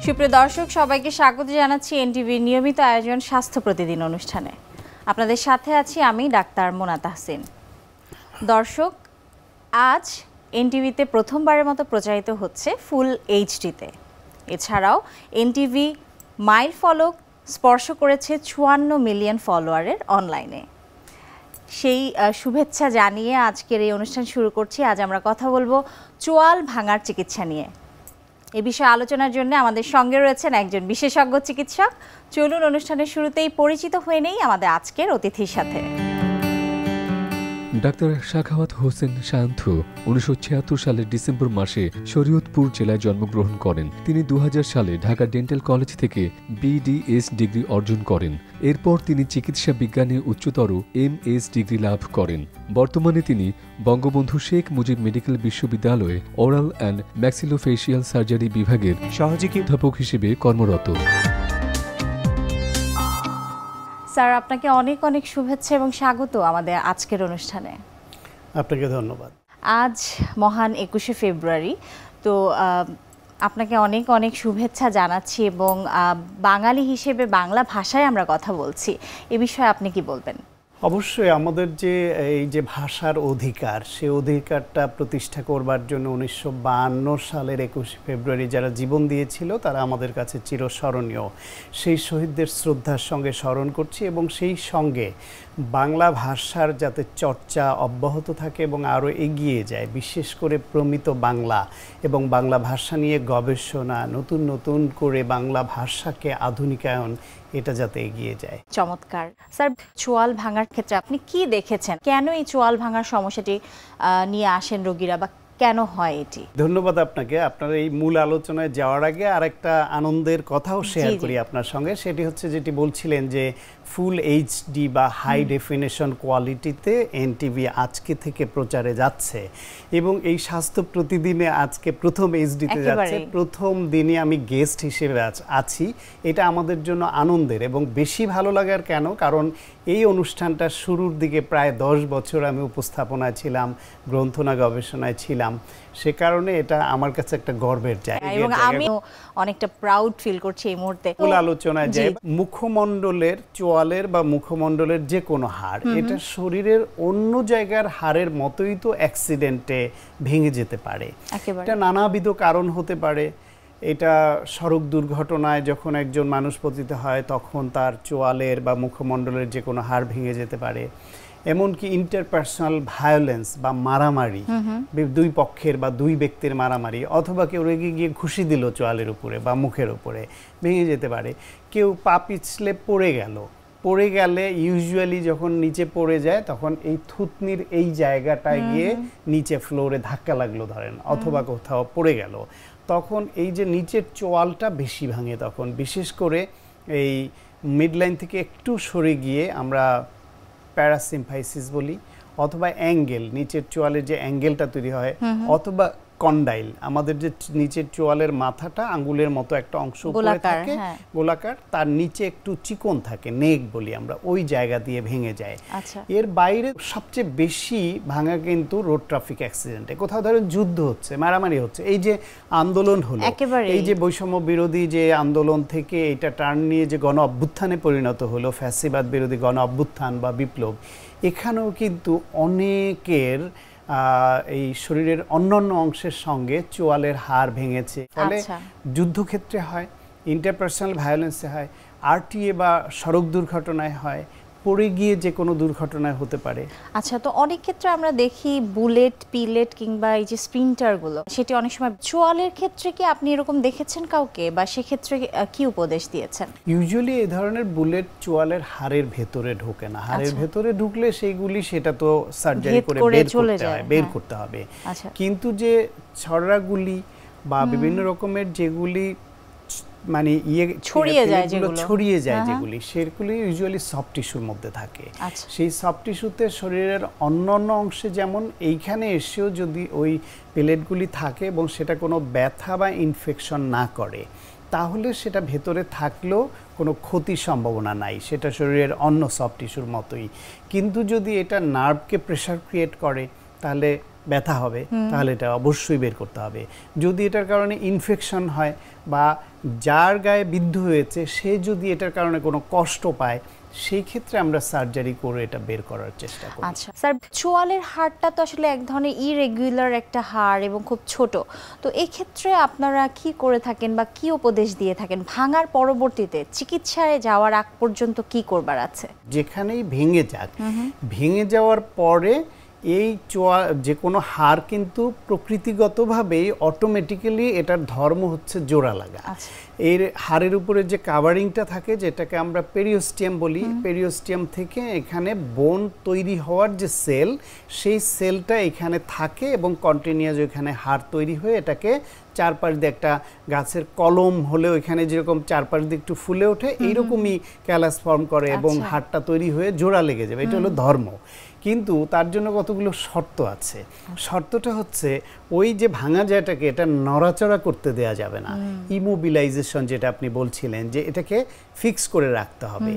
সুপ্রিয় দর্শক, সবাইকে স্বাগত জানাচ্ছি এনটিভির নিয়মিত আয়োজন স্বাস্থ্য প্রতিদিন অনুষ্ঠানে। আপনাদের সাথে আছি আমি ডাক্তার মোনা তাহসিন। দর্শক, আজ এনটিভিতে প্রথমবারের মতো প্রচারিত হচ্ছে ফুল এইচডিতে। এছাড়াও এনটিভি মাইল ফলক স্পর্শ করেছে 54 মিলিয়ন ফলোয়ারের অনলাইনে। সেই শুভেচ্ছা জানিয়ে আজকের এই অনুষ্ঠান শুরু করছি। আজ আমরা কথা বলবো চোয়াল ভাঙার চিকিৎসা নিয়ে। এ বিষয়ে আলোচনার জন্য আমাদের সঙ্গে রয়েছেন একজন বিশেষজ্ঞ চিকিৎসক। চলুন অনুষ্ঠানের শুরুতেই পরিচিত হয়ে নেই আমাদের আজকের অতিথির সাথে। ডাক্তার সাখাওয়াত হোসেন শান্তু 1976 সালের ডিসেম্বর মাসে শরীয়তপুর জেলায় জন্মগ্রহণ করেন। তিনি 2000 সালে ঢাকা ডেন্টাল কলেজ থেকে বিডিএস ডিগ্রি অর্জন করেন। এরপর তিনি চিকিৎসা বিজ্ঞানে উচ্চতর এমএস ডিগ্রি লাভ করেন। বর্তমানে তিনি বঙ্গবন্ধু শেখ মুজিব মেডিকেল বিশ্ববিদ্যালয়ে ওরাল অ্যান্ড ম্যাক্সিলোফেশিয়াল সার্জারি বিভাগের সহযোগী অধ্যাপক হিসেবে কর্মরত। স্যার, আপনাকে অনেক অনেক শুভেচ্ছা এবং স্বাগত আমাদের আজকের অনুষ্ঠানে। আপনাকে ধন্যবাদ। আজ মহান 21শে ফেব্রুয়ারি, তো আপনাকে অনেক অনেক শুভেচ্ছা জানাচ্ছি এবং বাঙালি হিসেবে বাংলা ভাষায় আমরা কথা বলছি, এ বিষয়ে আপনি কি বলবেন? অবশ্যই আমাদের যে এই যে ভাষার অধিকার, সে অধিকারটা প্রতিষ্ঠা করবার জন্য 1952 সালের 21শে ফেব্রুয়ারি যারা জীবন দিয়েছিল তারা আমাদের কাছে চিরস্মরণীয়। সেই শহীদদের শ্রদ্ধার সঙ্গে স্মরণ করছি এবং সেই সঙ্গে বাংলা ভাষার যাতে চর্চা অব্যাহত থাকে এবং আরও এগিয়ে যায়, বিশেষ করে প্রমিত বাংলা এবং বাংলা ভাষা নিয়ে গবেষণা, নতুন নতুন করে বাংলা ভাষাকে আধুনিকায়ন, এটা যাতে এগিয়ে যায়। চমৎকার। স্যার, চোয়াল ভাঙার ক্ষেত্রে আপনি কি দেখেছেন? কেন এই চোয়াল ভাঙার সমস্যাটি নিয়ে আসেন রোগীরা, বা কেন হয় এটি? ধন্যবাদ আপনাকে। আপনার এই মূল আলোচনায় যাওয়ার আগে আরেকটা আনন্দের কথাও শেয়ার করি আপনার সঙ্গে। সেটি হচ্ছে যেটি বলছিলেন যে ফুল এইচডি বা হাই ডেফিনেশন কোয়ালিটিতে এনটিভি আজকে থেকে প্রচারে যাচ্ছে এবং এই স্বাস্থ্য প্রতিদিনে আজকে প্রথম এইচডিতে যাচ্ছে। প্রথম দিনে আমি গেস্ট হিসেবে আছি। এটা আমাদের জন্য আনন্দের এবং বেশি ভালো লাগার কেন, কারণ এই অনুষ্ঠানটা শুরুর দিকে প্রায় 10 বছর আমি উপস্থাপনায় ছিলাম, গ্রন্থনা গবেষণায় ছিলাম। সে কারণে এটা আমার কাছে একটা গর্বের জায়গা এবং আমি অনেকটা প্রাউড ফিল করছি এই মুহূর্তে। মূল আলোচনায় যে মুখমণ্ডলের, চোয়ালের বা মুখমণ্ডলের যে কোনো হাড়, এটা শরীরের অন্য জায়গার হাড়ের মতোই তো অ্যাক্সিডেন্টে ভেঙে যেতে পারে। এটা নানাবিধ কারণ হতে পারে। এটা সড়ক দুর্ঘটনায় যখন একজন মানুষ পতিত হয় তখন তার চোয়ালের বা মুখমণ্ডলের যে কোনো হাড় ভেঙে যেতে পারে। এমনকি ইন্টারপার্সোনাল ভায়োলেন্স বা মারামারি, দুই পক্ষের বা দুই ব্যক্তির মারামারি, অথবা কেউ রেগে গিয়ে ঘুষি দিল চোয়ালের উপরে বা মুখের উপরে, ভেঙে যেতে পারে। কেউ পা পিছলে পড়ে গেলে ইউজুয়ালি যখন নিচে পড়ে যায় তখন এই থুতনির এই জায়গাটায় গিয়ে নিচে ফ্লোরে ধাক্কা লাগলো ধরেন, অথবা কোথাও পড়ে গেল, তখন এই যে নিচের চোয়ালটা বেশি ভাঙে। তখন বিশেষ করে এই মিডলাইন থেকে একটু সরে গিয়ে আমরা প্যারাসিম্পাইসিস বলি, অথবা অ্যাঙ্গেল, নিচের চোয়ালের যে অ্যাঙ্গেলটা তৈরি হয়, অথবা কন্ডাইল, আমাদের যে নিচের চোয়ালের মাথাটা আঙ্গুলের মতো একটা অংশ উপরে থাকে, গোলাকার, তার নিচে একটু চিকন থাকে, নেক বলি আমরা, ওই জায়গা দিয়ে ভেঙে যায়। এর বাইরে সবচেয়ে বেশি ভাঙা কিন্তু রোড ট্রাফিক অ্যাক্সিডেন্টে, কোথাও ধরেন যুদ্ধ হচ্ছে, মারামারি হচ্ছে, এই যে আন্দোলন হলো, এই যে বৈষম্য বিরোধী যে আন্দোলন থেকে এটা টার্ন নিয়ে যে গণ অভ্যুত্থানে পরিণত হলো, ফ্যাসিবাদ বিরোধী গণ অভ্যুত্থান বা বিপ্লব, এখানেও কিন্তু অনেকের এই শরীরের অন্যান্য অংশের সঙ্গে চোয়ালের হাড় ভেঙেছে। ফলে যুদ্ধক্ষেত্রে হয়, ইন্টারপার্সোনাল ভায়োলেন্সে হয়, আরটিএ বা সড়ক দুর্ঘটনায় হয়, পড়ে গিয়ে যে কোনো দুর্ঘটনায় হতে পারে। আচ্ছা, তো অনেক ক্ষেত্রে আমরা দেখি বুলেট, পিলেট কিংবা এই যে স্প্রিন্টারগুলো, সেটি অনেক সময় চোয়ালের ক্ষেত্রে কি আপনি এরকম দেখেছেন কাউকে, বা সেক্ষেত্রে কি উপদেশ দিয়েছেন? ইউজুয়ালি এই ধরনের বুলেট চোয়ালের হাড়ের ভেতরে ঢোকে না। হাড়ের ভেতরে ঢুকলে সেইগুলি সেটা তো সার্জারি করে বের করতে হবে। কিন্তু যে ছড়রাগুলি বা বিভিন্ন রকমের যেগুলি মানে ছড়িয়ে যায় যেগুলি, সেগুলি ইউজুয়ালি সফট টিস্যুর মধ্যে থাকে। সেই সফট টিস্যুতে শরীরের অন্যান্য অংশে যেমন এইখানে এসেও যদি ওই প্লেটগুলি থাকে এবং সেটা কোনো ব্যথা বা ইনফেকশন না করে, তাহলে সেটা ভেতরে থাকলেও কোনো ক্ষতির সম্ভাবনা নাই, সেটা শরীরের অন্য সফট টিস্যুর মতোই। কিন্তু যদি এটা নার্ভকে প্রেশার ক্রিয়েট করে তাহলে ব্যথা হবে তাহলে এটা অবশ্যই বের করতে হবে। যদি এটার কারণে ইনফেকশন হয় বা যার গায়ে বিদ্ধ হয়েছে সে যদি এটার কারণে কোনো কষ্ট পায়, সেই ক্ষেত্রে আমরা সার্জারি করে এটা বের করার চেষ্টা করি। আচ্ছা স্যার, চোয়ালের হাড়টা তো আসলে এক ধরনের ইরেগুলার একটা হাড় এবং খুব ছোট, তো এই ক্ষেত্রে আপনারা কি করে থাকেন বা কি উপদেশ দিয়ে থাকেন? ভাঙার পরবর্তীতে চিকিৎসায় যাওয়ার আগ পর্যন্ত কি করবার আছে? যেখানেই ভেঙে যাক, ভেঙে যাওয়ার পরে এই যে কোনো হাড় কিন্তু প্রকৃতিগতভাবেই অটোমেটিক্যালি এটার ধর্ম হচ্ছে জোড়া লাগা। এর হাড়ের উপরে যে কাভারিংটা থাকে যেটাকে আমরা পেরিওস্টিয়াম বলি, পেরিওস্টিয়াম থেকে এখানে বোন তৈরি হওয়ার যে সেল, সেই সেলটা এখানে থাকে এবং কন্টিনিউয়াস এখানে হাড় তৈরি হয়ে এটাকে চারপাশ দিয়ে একটা গাছের কলম হলেও এখানে যেরকম চারপাশ দিয়ে একটু ফুলে ওঠে এইরকমই ক্যালাস ফর্ম করে এবং হাড়টা তৈরি হয়ে জোড়া লেগে যাবে। এটা হলো ধর্ম। কিন্তু তার জন্য কতগুলো শর্ত আছে। শর্তটা হচ্ছে ওই যে ভাঙা জায়গাটাকে এটা নড়াচড়া করতে দেয়া যাবে না। ইমোবিলাইজেশন যেটা আপনি বলছিলেন যে এটাকে ফিক্স করে রাখতে হবে।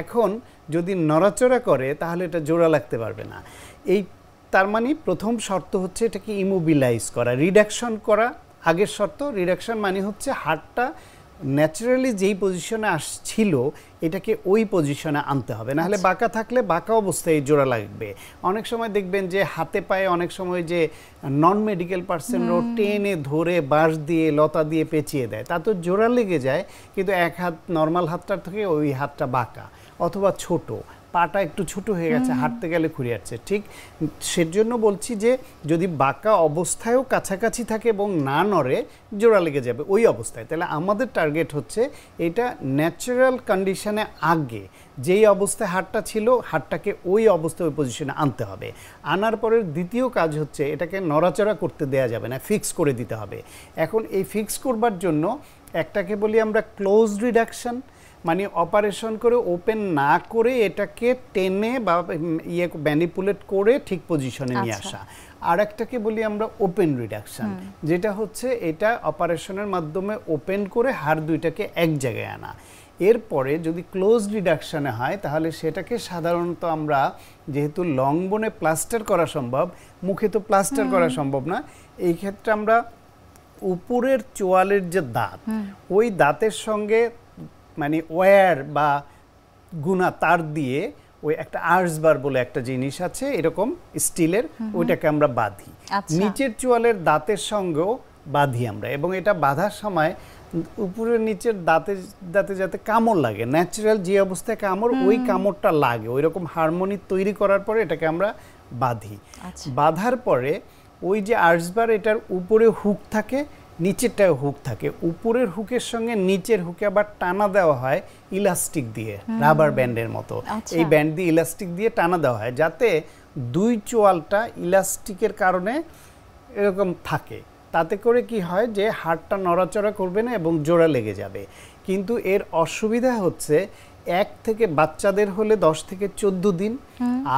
এখন যদি নড়াচড়া করে তাহলে এটা জোড়া লাগতে পারবে না। এই তার মানে প্রথম শর্ত হচ্ছে এটাকে ইমোবিলাইজ করা, রিডাকশন করা। আগের শর্ত রিডাকশন মানে হচ্ছে হাড়টা ন্যাচারালি যেই পজিশনে আসছিল এটাকে ওই পজিশনে আনতে হবে, না হলে বাঁকা থাকলে বাঁকা অবস্থায় জোড়া লাগবে। অনেক সময় দেখবেন যে হাতে পায়ে অনেক সময় যে নন মেডিকেল পার্সনরাও টেনে ধরে বাঁশ দিয়ে লতা দিয়ে পেঁচিয়ে দেয়, তা তো জোড়া লেগে যায়, কিন্তু এক হাত নর্মাল হাতটার থেকে ওই হাতটা বাঁকা অথবা ছোট, পাটা একটু ছোট হয়ে গেছে, হাঁটতে গেলে খুঁড়ে যাচ্ছে। ঠিক সেজন্য বলছি যে যদি বাঁকা অবস্থায়ও কাছাকাছি থাকে এবং না নড়ে, জোড়া লেগে যাবে ওই অবস্থায়। তাহলে আমাদের টার্গেট হচ্ছে এটা ন্যাচারাল কন্ডিশনে আগে যেই অবস্থায় হাড়টা ছিল হাড়টাকে ওই অবস্থায় ওই পজিশনে আনতে হবে। আনার পরের দ্বিতীয় কাজ হচ্ছে এটাকে নড়াচড়া করতে দেয়া যাবে না, ফিক্স করে দিতে হবে। এখন এই ফিক্স করবার জন্য একটাকে বলি আমরা ক্লোজ রিডাকশন, মানে অপারেশন করে ওপেন না করে এটাকে টেনে বা ম্যানিপুলেট করে ঠিক পজিশনে নিয়ে আসা। আর একটাকে বলি আমরা ওপেন রিডাকশন, যেটা হচ্ছে এটা অপারেশনের মাধ্যমে ওপেন করে হাড় দুইটাকে এক জায়গায় আনা। এরপরে যদি ক্লোজ রিডাকশনে হয় তাহলে সেটাকে সাধারণত আমরা, যেহেতু লং বোনে প্লাস্টার করা সম্ভব, মুখে তো প্লাস্টার করা সম্ভব না, এই ক্ষেত্রে আমরা উপরের চোয়ালের যে দাঁত, ওই দাঁতের সঙ্গে মানে ওয়্যার বা গুনা তার দিয়ে ওই একটা আর্সবার বলে একটা জিনিস আছে এরকম স্টিলের, ওইটাকে আমরা বাঁধি। নিচের চোয়ালের দাঁতের সঙ্গেও বাঁধি আমরা, এবং এটা বাঁধার সময় উপরের নিচের দাঁতে যাতে কামড় লাগে, ন্যাচারাল যে অবস্থায় কামড় ওই কামড়টা লাগে, ওই রকম হারমোনি তৈরি করার পরে এটাকে আমরা বাঁধি। বাঁধার পরে ওই যে আর্সবার এটার উপরে হুক থাকে, নিচেরটাও হুক থাকে, উপরের হুকের সঙ্গে নিচের হুকে আবার টানা দেওয়া হয় ইলাস্টিক দিয়ে, রাবার ব্যান্ডের মতো। এই ব্যান্ড দিয়ে ইলাস্টিক দিয়ে টানা দেওয়া হয় যাতে দুই চোয়ালটা ইলাস্টিকের কারণে এরকম থাকে। তাতে করে কি হয় যে হাড়টা নড়াচড়া করবে না এবং জোড়া লেগে যাবে। কিন্তু এর অসুবিধা হচ্ছে এক থেকে বাচ্চাদের হলে 10 থেকে 14 দিন,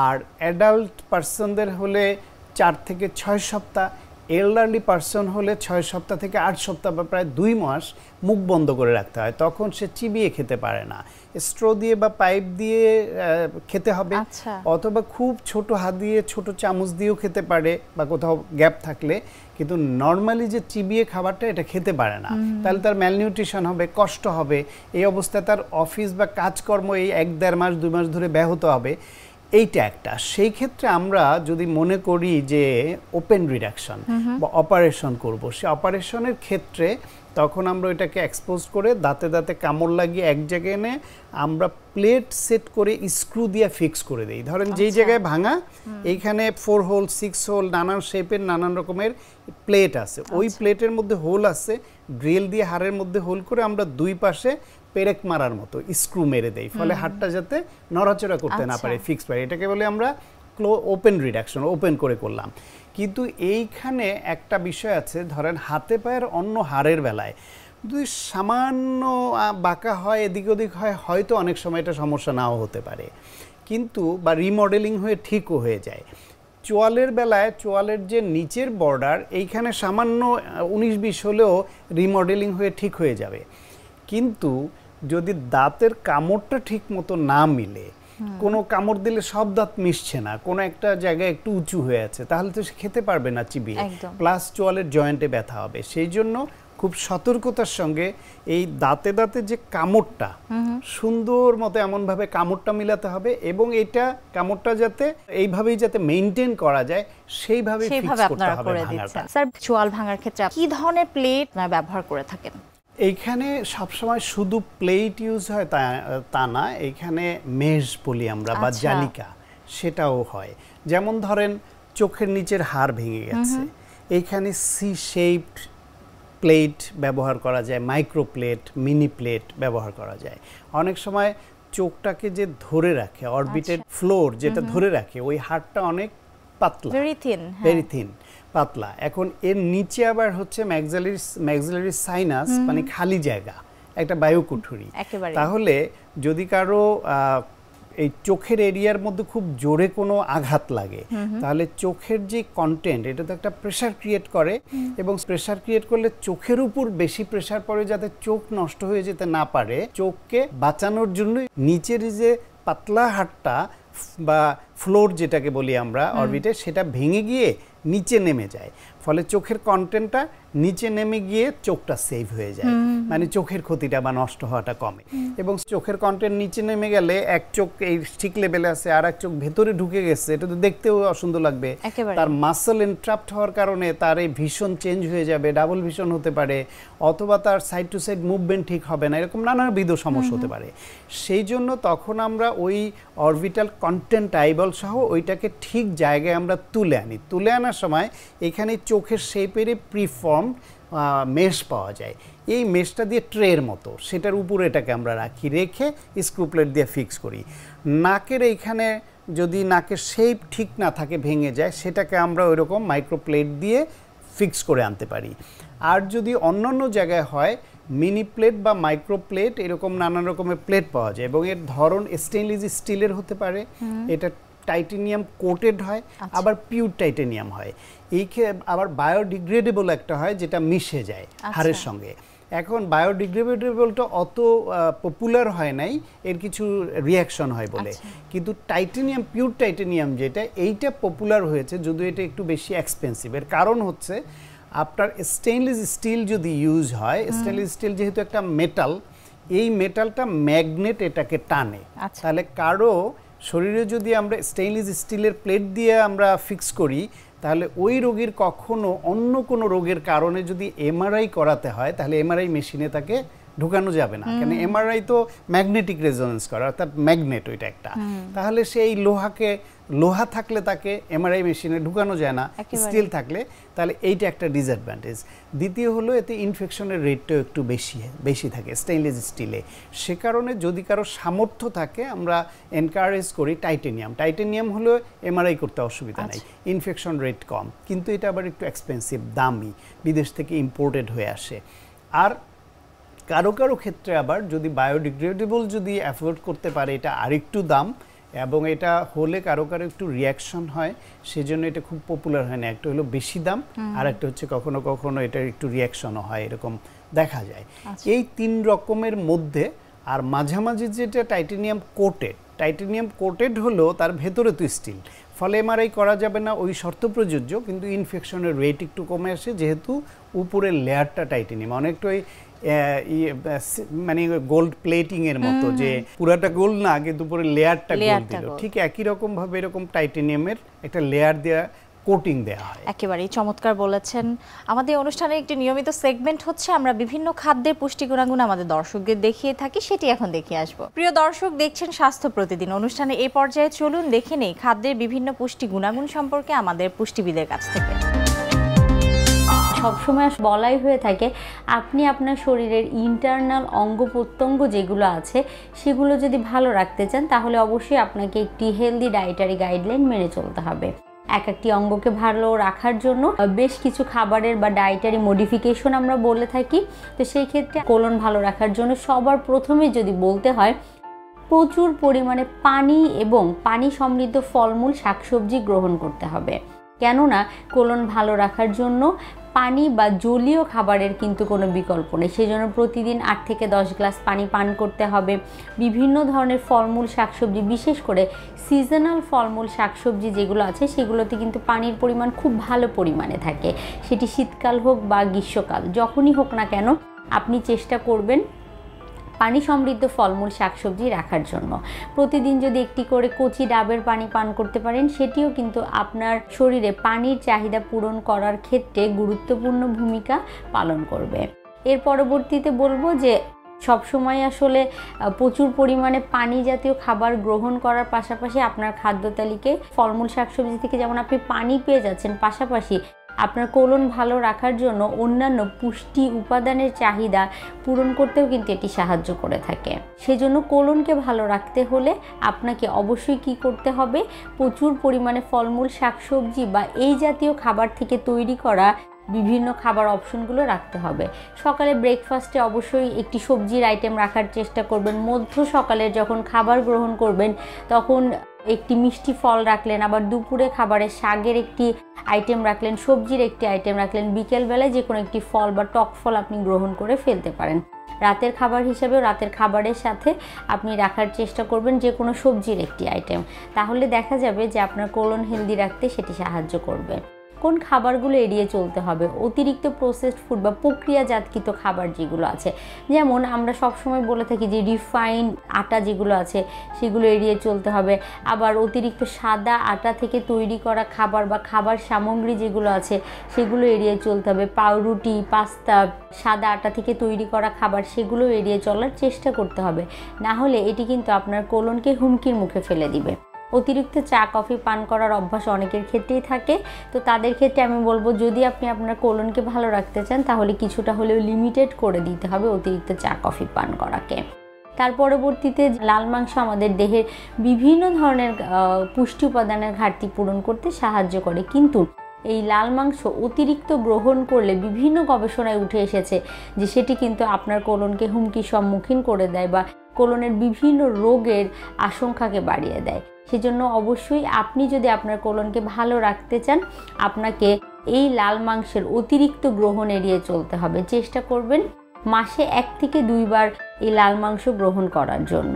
আর অ্যাডাল্ট পার্সনদের হলে 4 থেকে 6 সপ্তাহ, এল্ডারলি পার্সন হলে 6 সপ্তাহ থেকে 8 সপ্তাহ বা প্রায় 2 মাস মুখ বন্ধ করে রাখতে হয়। তখন সে চিবিয়ে খেতে পারে না, স্ট্রো দিয়ে বা পাইপ দিয়ে খেতে হবে, অথবা খুব ছোট হাত দিয়ে ছোট চামচ দিয়েও খেতে পারে বা কোথাও গ্যাপ থাকলে। কিন্তু নর্মালি যে চিবিয়ে খাবারটা এটা খেতে পারে না, তাহলে তার ম্যালনিউট্রিশন হবে, কষ্ট হবে। এই অবস্থায় তার অফিস বা কাজকর্ম এই 1-1.5 মাস 2 মাস ধরে ব্যাহত হবে। এইটা একটা। সেই ক্ষেত্রে আমরা যদি মনে করি যে ওপেন রিডাকশন বা অপারেশন করব, সে অপারেশনের ক্ষেত্রে তখন আমরা ওইটাকে এক্সপোজ করে দাঁতে দাঁতে কামড় লাগিয়ে এক জায়গায় এনে আমরা প্লেট সেট করে স্ক্রু দিয়ে ফিক্স করে দিই। ধরেন যেই জায়গায় ভাঙা এইখানে 4 হোল 6 হোল নানান শেপের নানান রকমের প্লেট আছে, ওই প্লেটের মধ্যে হোল আছে, ড্রিল দিয়ে হাড়ের মধ্যে হোল করে আমরা দুই পাশে পেরেক মারার মতো স্ক্রু মেরে দেই, ফলে হাড়টা যাতে নড়াচড়া করতে না পারে, ফিক্স পারে। এটাকে বলে আমরা ওপেন রিডাকশন, ওপেন করে করলাম। কিন্তু এইখানে একটা বিষয় আছে, ধরেন হাতে পায়ের অন্য হাড়ের বেলায় যদি সামান্য বাঁকা হয়, এদিক ওদিক হয়, হয়তো অনেক সময় এটা সমস্যা নাও হতে পারে, কিন্তু বা রিমডেলিং হয়ে ঠিকও হয়ে যায়। চোয়ালের বেলায় চোয়ালের যে নিচের বর্ডার এইখানে সামান্য 19-20 হলেও রিমডেলিং হয়ে ঠিক হয়ে যাবে। কিন্তু যদি দাঁতের কামড়টা ঠিক মতো না মিলে কোনো কামড় দিলে সব দাঁত মিশছে না, কোনো একটা জায়গায় একটু উঁচু হয়ে আছে, তাহলে তো সে খেতে পারবে না চিবিয়ে, প্লাস চোয়ালের জয়েন্টে ব্যথা হবে। সেই জন্য খুব সতর্কতার সঙ্গে এই দাঁতে দাঁতে যে কামড়টা সুন্দর মতো এমনভাবে কামড়টা মিলাতে হবে, এবং এটা কামড়টা যাতে এইভাবেই যাতে মেইনটেইন করা যায় সেইভাবে ফিক্স করতে হবে ভাঙাটা। স্যার, চোয়াল ভাঙার ক্ষেত্রে কি ধরনের প্লেট ব্যবহার করে থাকেন? এইখানে সবসময় শুধু প্লেট ইউজ হয় তা না, এইখানে মেশ বলি আমরা বা জালিকা, সেটাও হয়। যেমন ধরেন চোখের নিচের হাড় ভেঙে গেছে, এইখানে সি শেপড প্লেট ব্যবহার করা যায়, মাইক্রো প্লেট, মিনি প্লেট ব্যবহার করা যায়। অনেক সময় চোখটাকে যে ধরে রাখে, অরবিটেড ফ্লোর যেটা ধরে রাখে, ওই হাড়টা অনেক পাতলা, ভেরি থিন, পাতলা। এখন এর নিচে আবার হচ্ছে ম্যাক্সিলারি সাইনাস, মানে খালি জায়গা, একটা বায়ুকুঠুরি। তাহলে যদি কারো এই চোখের এরিয়ার মধ্যে খুব জোরে কোনো আঘাত লাগে, তাহলে চোখের যে কন্টেন্ট, এটা তো একটা প্রেসার ক্রিয়েট করে, এবং প্রেসার ক্রিয়েট করলে চোখের উপর বেশি প্রেসার পড়ে, যাতে চোখ নষ্ট হয়ে যেতে না পারে, চোখকে বাঁচানোর জন্য নিচের যে পাতলা হাড়টা বা ফ্লোর যেটাকে বলি আমরা অরবিটে, সেটা ভেঙে গিয়ে নিচে নেমে যায়, ফলে চোখের কন্টেন্টটা নিচে নেমে গিয়ে চোখটা সেভ হয়ে যায়, মানে চোখের ক্ষতিটা বা নষ্ট হওয়াটা কমে। এবং চোখের কন্টেন্ট নিচে নেমে গেলে এক চোখ এই ঠিক লেভেলে আছে, আর এক চোখ ভেতরে ঢুকে গেছে, এটা তো দেখতেও অসুন্দর লাগবে। তার মাসল এন্ট্রাপ্ট হওয়ার কারণে তার এই ভিশন চেঞ্জ হয়ে যাবে, ডাবল ভিশন হতে পারে, অথবা তার সাইড টু সাইড মুভমেন্ট ঠিক হবে না, এরকম নানাবিধ সমস্যা হতে পারে। সেই জন্য তখন আমরা ওই অরবিটাল কন্টেন্ট আইবল সহ ওইটাকে ঠিক জায়গায় আমরা তুলে আনি। তুলে আনার সময় এখানে চোখের শেপের প্রিফর্ম মেশ পাওয়া যায়, এই মেশটা দিয়ে ট্রের মতো, সেটার উপরে এটাকে আমরা রাখি, রেখে স্ক্রু প্লেট দিয়ে ফিক্স করি। নাকের এইখানে যদি নাকের শেপ ঠিক না থাকে, ভেঙে যায়, সেটাকে আমরা ওইরকম মাইক্রো প্লেট দিয়ে ফিক্স করে আনতে পারি। আর যদি অন্যান্য জায়গায় হয়, মিনি প্লেট বা মাইক্রো প্লেট, এরকম নানান রকমের প্লেট পাওয়া যায়, এবং এর ধরন স্টেনলেস স্টিলের হতে পারে, এটা টাইটেনিয়াম কোটেড হয়, আবার পিওর টাইটেনিয়াম হয়, আবার বায়োডিগ্রেডেবল একটা হয় যেটা মিশে যায় হাড়ের সঙ্গে। এখন বায়োডিগ্রেডেবলটা অত পপুলার হয় নাই, এর কিছু রিয়াকশন হয় বলে, কিন্তু টাইটেনিয়াম, পিওর টাইটেনিয়াম যেটা, এইটা পপুলার হয়েছে, যদিও এটা একটু বেশি এক্সপেন্সিভ। এর কারণ হচ্ছে আপনার স্টেনলেস স্টিল যদি ইউজ হয়, স্টেনলেস স্টিল যেহেতু একটা মেটাল, এই মেটালটা ম্যাগনেট এটাকে টানে, তাহলে কারো শরীরে যদি আমরা স্টেইনলেস স্টিলের প্লেট দিয়ে আমরা ফিক্স করি, তাহলে ওই রোগীর কখনো অন্য কোনো রোগের কারণে যদি এমআরআই করাতে হয়, তাহলে এমআরআই মেশিনে তাকে ঢুকানো যাবে না, কারণ এমআরআই তো ম্যাগনেটিক রেজোনেন্স করা, অর্থাৎ ম্যাগনেট ওইটা একটা, তাহলে সেই লোহা থাকলে তাকে এমআরআই মেশিনে ঢুকানো যায় না, স্টিল থাকলে, তাহলে এইটা একটা ডিসঅ্যাডভান্টেজ। দ্বিতীয় হলো এতে ইনফেকশনের রেটটাও একটু বেশি থাকে স্টেইনলেস স্টিলে। সে কারণে যদি কারো সামর্থ্য থাকে, আমরা এনকারেজ করি টাইটেনিয়াম হলো এমআরআই করতে অসুবিধা নাই, ইনফেকশন রেট কম, কিন্তু এটা আবার একটু এক্সপেন্সিভ, দামি, বিদেশ থেকে ইম্পোর্টেড হয়ে আসে। আর কারো ক্ষেত্রে আবার যদি বায়োডিগ্রেডেবল যদি অ্যাফোর্ড করতে পারে, এটা আরেকটু দাম, এবং এটা হলে কারো একটু রিয়াকশন হয়, সেজন্য এটা খুব পপুলার হয় না। একটা হলো বেশি দাম, আর একটা হচ্ছে কখনো কখনো এটার একটু রিয়াকশনও হয়, এরকম দেখা যায়। এই তিন রকমের মধ্যে আর মাঝামাঝি যেটা টাইটেনিয়াম কোটেড হলো তার ভেতরে তো স্টিল, ফলে এমআরআই করা যাবে না, ওই শর্ত প্রযোজ্য, কিন্তু ইনফেকশনের রেট একটু কমে আসে, যেহেতু উপরের লেয়ারটা টাইটেনিয়াম, অনেকটা ওই মানে গোল্ড প্লেটিং এর মতো, যে পুরাটা গোল্ড না, কিন্তু উপরে লেয়ারটা গোল্ড দিল, ঠিক একই রকম ভাবে এরকম টাইটেনিয়ামের একটা লেয়ার দেয়া, কোটিং দেয়া হয়। একেবারেই চমৎকার বলেছেন। আমাদের অনুষ্ঠানের একটি নিয়মিত সেগমেন্ট হচ্ছে আমরা বিভিন্ন খাদ্যের পুষ্টি গুণাগুণ আমাদের দর্শকদের দেখিয়ে থাকি, সেটি এখন দেখিয়ে আসবো। প্রিয় দর্শক, দেখছেন স্বাস্থ্য প্রতিদিন অনুষ্ঠানে। এই পর্যায়ে চলুন দেখে নেই খাদ্যের বিভিন্ন পুষ্টি গুণাগুণ সম্পর্কে আমাদের পুষ্টিবিদের কাছ থেকে। সবসময় বলাই হয়ে থাকে, আপনি আপনার শরীরের ইন্টারনাল অঙ্গ প্রত্যঙ্গ যেগুলো আছে সেগুলো যদি ভালো রাখতে চান, তাহলে অবশ্যই আপনাকে একটি হেলদি ডায়েটারি গাইডলাইন মেনে চলতে হবে। একটি অঙ্গকে ভালো রাখার জন্য বেশ কিছু খাবারের বা ডায়েটারি মডিফিকেশন আমরা বলে থাকি। তো সেই ক্ষেত্রে কোলন ভালো রাখার জন্য সবার প্রথমে যদি বলতে হয়, প্রচুর পরিমাণে পানি এবং পানি সমৃদ্ধ ফলমূল শাকসবজি গ্রহণ করতে হবে। কেননা কোলন ভালো রাখার জন্য পানি বা জলীয় খাবারের কিন্তু কোনো বিকল্প নেই। সেই জন্য প্রতিদিন 8 থেকে 10 গ্লাস পানি পান করতে হবে। বিভিন্ন ধরনের ফলমূল শাকসবজি, বিশেষ করে সিজনাল ফলমূল শাকসবজি যেগুলো আছে সেগুলোতে কিন্তু পানির পরিমাণ খুব ভালো পরিমাণে থাকে। সেটি শীতকাল হোক বা গ্রীষ্মকাল, যখনই হোক না কেন আপনি চেষ্টা করবেন পানি সমৃদ্ধ ফলমূল শাকসবজি রাখার জন্য। প্রতিদিন যদি একটি করে কচি ডাবের পানি পান করতে পারেন, সেটিও কিন্তু আপনার শরীরে পানির চাহিদা পূরণ করার ক্ষেত্রে গুরুত্বপূর্ণ ভূমিকা পালন করবে। এর পরবর্তীতে বলবো যে সবসময় আসলে প্রচুর পরিমাণে পানি জাতীয় খাবার গ্রহণ করার পাশাপাশি আপনার খাদ্য তালিকায় ফলমূল শাকসবজি থেকে যেমন আপনি পানি পেয়ে যাচ্ছেন, পাশাপাশি আপনার কোলন ভালো রাখার জন্য অন্যান্য পুষ্টি উপাদানের চাহিদা পূরণ করতেও কিন্তু এটি সাহায্য করে থাকে। সেজন্য কোলনকে ভালো রাখতে হলে আপনাকে অবশ্যই কি করতে হবে, প্রচুর পরিমাণে ফলমূল শাকসবজি বা এই জাতীয় খাবার থেকে তৈরি করা বিভিন্ন খাবার অপশনগুলো রাখতে হবে। সকালে ব্রেকফাস্টে অবশ্যই একটি সবজির আইটেম রাখার চেষ্টা করবেন। মধ্য সকালে যখন খাবার গ্রহণ করবেন তখন একটি মিষ্টি ফল রাখলেন, আবার দুপুরে খাবারে শাকের একটি আইটেম রাখলেন, সবজির একটি আইটেম রাখলেন, বিকেলবেলায় যে কোনো একটি ফল বা টক ফল আপনি গ্রহণ করে ফেলতে পারেন। রাতের খাবার হিসেবেও রাতের খাবারের সাথে আপনি রাখার চেষ্টা করবেন যে কোনো সবজির একটি আইটেম। তাহলে দেখা যাবে যে আপনার কোলন হেলদি রাখতে সেটি সাহায্য করবে। কোন খাবারগুলো এড়িয়ে চলতে হবে, অতিরিক্ত প্রসেসড ফুড বা প্রক্রিয়াজাতকৃত খাবার যেগুলো আছে, যেমন আমরা সবসময় বলে থাকি যে রিফাইন্ড আটা যেগুলো আছে সেগুলো এড়িয়ে চলতে হবে। আবার অতিরিক্ত সাদা আটা থেকে তৈরি করা খাবার বা খাবার সামগ্রী যেগুলো আছে সেগুলো এড়িয়ে চলতে হবে। পাউরুটি, পাস্তা, সাদা আটা থেকে তৈরি করা খাবার সেগুলো এড়িয়ে চলার চেষ্টা করতে হবে, না হলে এটি কিন্তু আপনার কোলনকে হুমকির মুখে ফেলে দিবে। অতিরিক্ত চা কফি পান করার অভ্যাস অনেকের ক্ষেত্রেই থাকে, তো তাদের ক্ষেত্রে আমি বলবো যদি আপনি আপনার কোলনকে ভালো রাখতে চান তাহলে কিছুটা হলেও লিমিটেড করে দিতে হবে অতিরিক্ত চা কফি পান করাকে। তার পরবর্তীতে লাল মাংস আমাদের দেহের বিভিন্ন ধরনের পুষ্টি উপাদানের ঘাটতি পূরণ করতে সাহায্য করে, কিন্তু এই লাল মাংস অতিরিক্ত গ্রহণ করলে বিভিন্ন গবেষণায় উঠে এসেছে যে সেটি কিন্তু আপনার কোলনকে হুমকির সম্মুখীন করে দেয় বা কোলনের বিভিন্ন রোগের আশঙ্কাকে বাড়িয়ে দেয়। সেজন্য অবশ্যই আপনি যদি আপনার কোলনকে ভালো রাখতে চান আপনাকে এই লাল মাংসের অতিরিক্ত গ্রহণ এড়িয়ে চলতে হবে। চেষ্টা করবেন মাসে 1 থেকে 2 বার এই লাল মাংস গ্রহণ করার জন্য।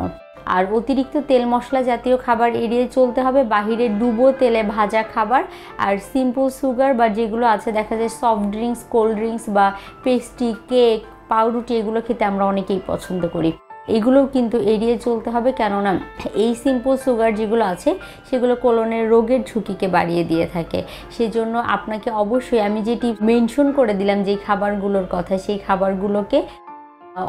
আর অতিরিক্ত তেল মশলা জাতীয় খাবার এড়িয়ে চলতে হবে, বাহিরে ডুবো তেলে ভাজা খাবার আর সিম্পল সুগার বা যেগুলো আছে দেখা যায় সফট ড্রিঙ্কস, কোল্ড ড্রিঙ্কস বা পেস্ট্রি, কেক, পাউরুটি এগুলো খেতে আমরা অনেকেই পছন্দ করি, এগুলোও কিন্তু এড়িয়ে চলতে হবে। কেননা এই সিম্পল সুগার যেগুলো আছে সেগুলো কোলনের রোগের ঝুঁকিকে বাড়িয়ে দিয়ে থাকে। সেজন্য আপনাকে অবশ্যই আমি যেটি মেনশন করে দিলাম যেই খাবারগুলোর কথা, সেই খাবারগুলোকে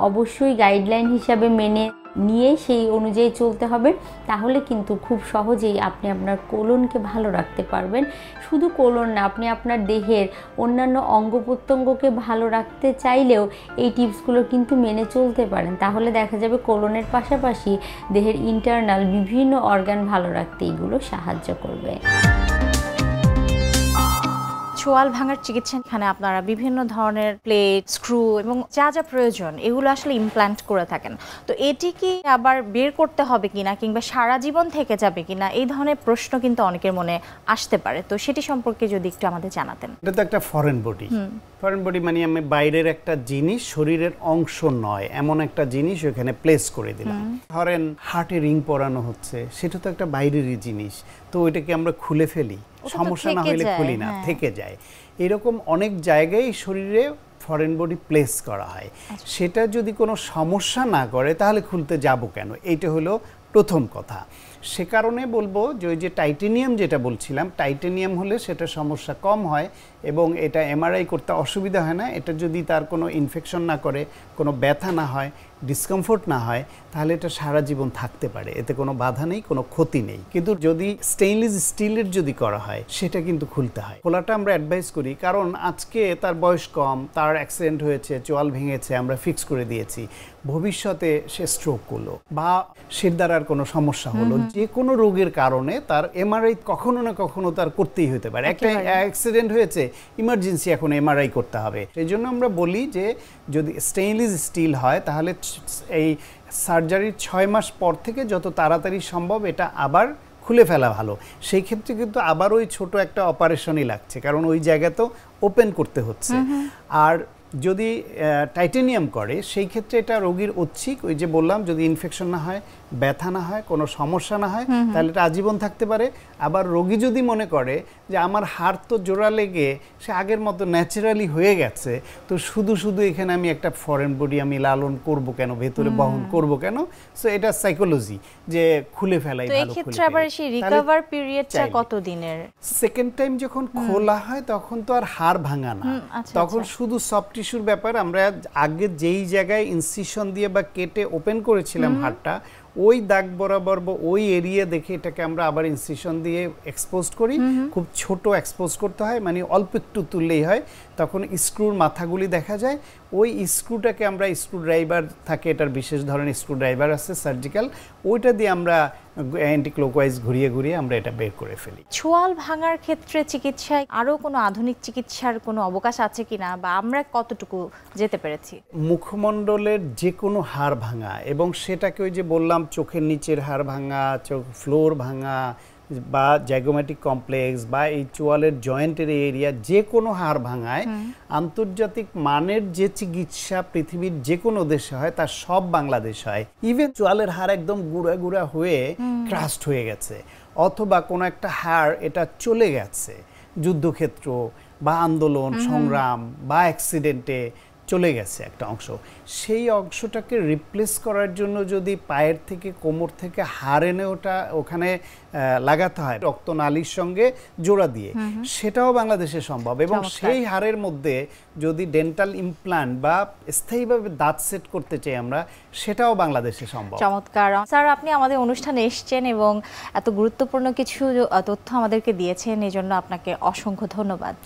অবশ্যই গাইডলাইন হিসাবে মেনে নিয়ে সেই অনুযায়ী চলতে হবে। তাহলে কিন্তু খুব সহজেই আপনি আপনার কোলনকে ভালো রাখতে পারবেন। শুধু কোলন না, আপনি আপনার দেহের অন্যান্য অঙ্গ প্রত্যঙ্গকে ভালো রাখতে চাইলেও এই টিপসগুলো কিন্তু মেনে চলতে পারেন। তাহলে দেখা যাবে কোলনের পাশাপাশি দেহের ইন্টারনাল বিভিন্ন অর্গান ভালো রাখতে এগুলো সাহায্য করবে। চোয়াল ভাঙার চিকিৎসা এখানে আপনারা বিভিন্ন ধরনের প্লেট, স্ক্রু এবং যা যা প্রয়োজন এগুলো আসলে ইমপ্ল্যান্ট করে থাকেন, তো এটি কি আবার বের করতে হবে কিনা কিংবা সারা জীবন থেকে যাবে কিনা এই ধরনের প্রশ্ন কিন্তু অনেকের মনে আসতে পারে, তো সেটি সম্পর্কে যদি একটু আমাদের জানাতেন। এটা তো একটা ফরেন বডি, ফরেন বডি মানে আমি বাইরের একটা জিনিস, শরীরের অংশ নয় এমন একটা জিনিস ওখানে প্লেস করে দিলাম। ধরেন হার্টে রিং পরানো হচ্ছে, সেটা তো একটা বাইরেরই জিনিস, তো ওইটাকে আমরা খুলে ফেলি, সমস্যা না হলে খুলি না, থেকে যায়। এরকম অনেক জায়গায় শরীরে ফরেন বডি প্লেস করা হয়, সেটা যদি কোনো সমস্যা না করে তাহলে খুলতে যাব কেন, এইটা হলো প্রথম কথা। সে কারণে বলবো যে ওই যে টাইটেনিয়াম যেটা বলছিলাম, টাইটেনিয়াম হলে সেটা সমস্যা কম হয় এবং এটা এমআরআই করতে অসুবিধা হয় না। এটা যদি তার কোনো ইনফেকশন না করে, কোনো ব্যথা না হয়, ডিসকমফোর্ট না হয়, তাহলে এটা সারা জীবন থাকতে পারে, এতে কোনো বাধা নেই, কোনো ক্ষতি নেই। কিন্তু যদি স্টেইনলেস স্টিলের যদি করা হয় সেটা কিন্তু খুলতে হয়। খোলাটা আমরা অ্যাডভাইস করি, কারণ আজকে তার বয়স কম, তার অ্যাক্সিডেন্ট হয়েছে, চোয়াল ভেঙেছে, আমরা ফিক্স করে দিয়েছি, ভবিষ্যতে সে স্ট্রোক করলো বা শিরদাঁড়ার কোনো সমস্যা হলো, যে কোনো রোগের কারণে তার এমআরআই কখনো না কখনো তার করতেই হতে পারে। একটা অ্যাক্সিডেন্ট হয়েছে, ইমার্জেন্সি এখন এমআরআই করতে হবে। সেই জন্য আমরা বলি যে যদি স্টেইনলেস স্টিল হয় তাহলে এই সার্জারির 6 মাস পর থেকে যত তাড়াতাড়ি সম্ভব এটা আবার খুলে ফেলা ভালো। সেই ক্ষেত্রে কিন্তু আবার ওই ছোট একটা অপারেশনই লাগছে, কারণ ওই জায়গা তো ওপেন করতে হচ্ছে। আর যদি টাইটেনিয়াম করে সেই ক্ষেত্রে এটা রোগীর ঐচ্ছিক, ওই যে বললাম যদি ইনফেকশন না হয়, ব্যথা না হয়, কোনো সমস্যা না হয়, তাহলে এটা আজীবন থাকতে পারে। আবার রোগী যদি মনে করে যে আমার হাড় তো জোড়া লেগে সে আগের মতো ন্যাচারালি হয়ে গেছে, তো শুধু শুধু এখানে আমি একটা ফরেন বডি আমি লালন করব কেন, ভেতরে বহন করব কেন, সো এটা সাইকোলজি যে খুলে ফেলাই ভালো। তো এই ক্ষেত্রে আবার সেই রিকভার পিরিয়ডটা কত দিনের? সেকেন্ড টাইম যখন খোলা হয় তখন তো আর হাড় ভাঙা না, তখন শুধু সফট টিস্যুর ব্যাপার। আমরা আগে যেই জায়গায় ইনসিশন দিয়ে বা কেটে ওপেন করেছিলাম হাড়টা, ওই দাগ বরাবর বা ওই এরিয়া দেখে এটাকে আমরা আবার ইনসিশন দিয়ে এক্সপোজ করি। খুব ছোট এক্সপোজ করতে হয়, মানে অল্প একটু তুললেই হয়, তখন স্ক্রুর মাথাগুলি দেখা যায়। ওই স্ক্রুটাকে আমরা স্ক্রু ড্রাইভার থাকে, এটার বিশেষ ধরনের স্ক্রু ড্রাইভার আছে সার্জিক্যাল, ওইটা দিয়ে আমরা অ্যান্টি ক্লকওয়াইজ ঘুরিয়ে ঘুরিয়ে আমরা এটা বের করে ফেলি। ছোয়াল ভাঙার ক্ষেত্রে চিকিৎসায় আরও কোনো আধুনিক চিকিৎসার কোনো অবকাশ আছে কিনা, বা আমরা কতটুকু যেতে পেরেছি? মুখমণ্ডলের যে কোনো হাড় ভাঙা, এবং সেটাকে ওই যে বললাম চোখের নিচের হাড় ভাঙা, চোখ ফ্লোর ভাঙা, বা জাইগোম্যাটিক কমপ্লেক্স, বা এই চোয়ালের জয়েন্টের এরিয়া, যে কোনো হাড় ভাঙায় আন্তর্জাতিক মানের যে চিকিৎসা পৃথিবীর যে কোনো দেশে হয় তার সব বাংলাদেশ হয়। ইভেন চোয়ালের হাড় একদম গুঁড়া গুঁড়া হয়ে ক্রাস্ট হয়ে গেছে, অথবা কোনো একটা হাড় এটা চলে গেছে যুদ্ধক্ষেত্র বা আন্দোলন সংগ্রাম বা অ্যাক্সিডেন্টে চলে গেছে একটা অংশ, সেই অংশটাকে রিপ্লেস করার জন্য যদি পায়ের থেকে কোমর থেকে হাড় এনে ওটা ওখানে লাগাতে হয় রক্তনালীর সঙ্গে জোড়া দিয়ে, সেটাও বাংলাদেশে সম্ভব। এবং সেই হাড়ের মধ্যে যদি ডেন্টাল ইমপ্লান্ট বা স্থায়ীভাবে দাঁত সেট করতে চাই আমরা, সেটাও বাংলাদেশে সম্ভব। চমৎকার স্যার, আপনি আমাদের অনুষ্ঠানে এসেছেন এবং এত গুরুত্বপূর্ণ কিছু তথ্য আমাদেরকে দিয়েছেন, এজন্য আপনাকে অসংখ্য ধন্যবাদ।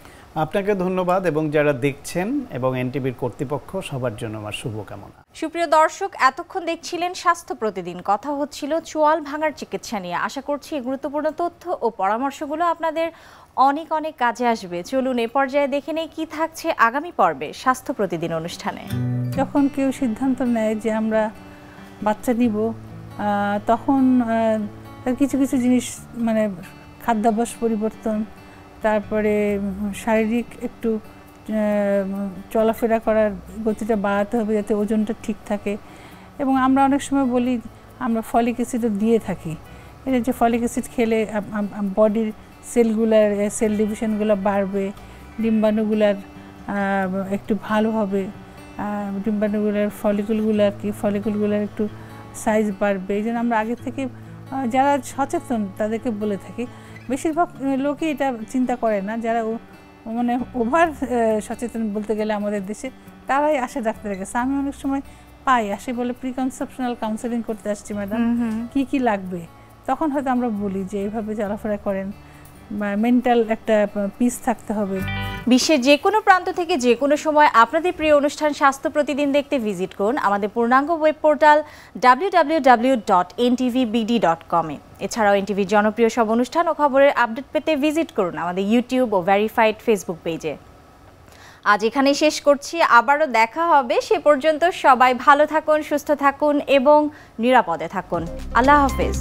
আপনাকে ধন্যবাদ, এবং যারা দেখছেন এবং এনটিভির কর্তৃপক্ষ সবার জন্য আমার শুভকামনা। সুপ্রিয় দর্শক, এতক্ষণ দেখছিলেন স্বাস্থ্য প্রতিদিন। কথা হচ্ছিল চোয়াল ভাঙার চিকিৎসা নিয়ে। আশা করছি এই গুরুত্বপূর্ণ তথ্য ও পরামর্শগুলো আপনাদের অনেক অনেক কাজে আসবে। চলুন এ পর্যায়ে দেখে নেই কি থাকছে আগামী পর্বে স্বাস্থ্য প্রতিদিন অনুষ্ঠানে। যখন কেউ সিদ্ধান্ত নেয় যে আমরা বাচ্চা নিব, তখন কিছু কিছু জিনিস, মানে খাদ্যাভ্যাস পরিবর্তন, তারপরে শারীরিক একটু চলাফেরা করার গতিটা বাড়াতে হবে যাতে ওজনটা ঠিক থাকে। এবং আমরা অনেক সময় বলি আমরা ফলিক অ্যাসিডও দিয়ে থাকি। এটা যে ফলিক অ্যাসিড খেলে বডির সেলগুলার সেল ডিভিশনগুলো বাড়বে, ডিম্বাণুগুলার একটু ভালো হবে, ডিম্বাণুগুলার ফলিকুলগুলার একটু সাইজ বাড়বে। এই জন্য আমরা আগে থেকে যারা সচেতন তাদেরকে বলে থাকি। বেশিরভাগ লোকই এটা চিন্তা করে না, যারা মানে ওভার সচেতন বলতে গেলে আমাদের দেশে, তারাই আসে ডাক্তারের কাছে। আমি অনেক সময় পাই আসে বলে প্রিকনসেপশনাল কাউন্সেলিং করতে আসছি ম্যাডাম, কি কি লাগবে, তখন হয়তো আমরা বলি যে এইভাবে চলাফেরা করেন, মেন্টাল একটা পিস থাকতে হবে। বিশ্বের যে কোনো প্রান্ত থেকে যে কোনো সময় আপনাদের প্রিয় অনুষ্ঠান স্বাস্থ্য প্রতিদিন দেখতে ভিজিট করুন আমাদের পূর্ণাঙ্গ ওয়েব পোর্টাল www.ntvbd.com এ। এছাড়াও এনটিভির জনপ্রিয় সব অনুষ্ঠান ও খবরের আপডেট পেতে ভিজিট করুন আমাদের ইউটিউব ও ভেরিফাইড ফেসবুক পেজে। আজ এখানেই শেষ করছি, আবারও দেখা হবে। সে পর্যন্ত সবাই ভালো থাকুন, সুস্থ থাকুন এবং নিরাপদে থাকুন। আল্লাহ হাফেজ।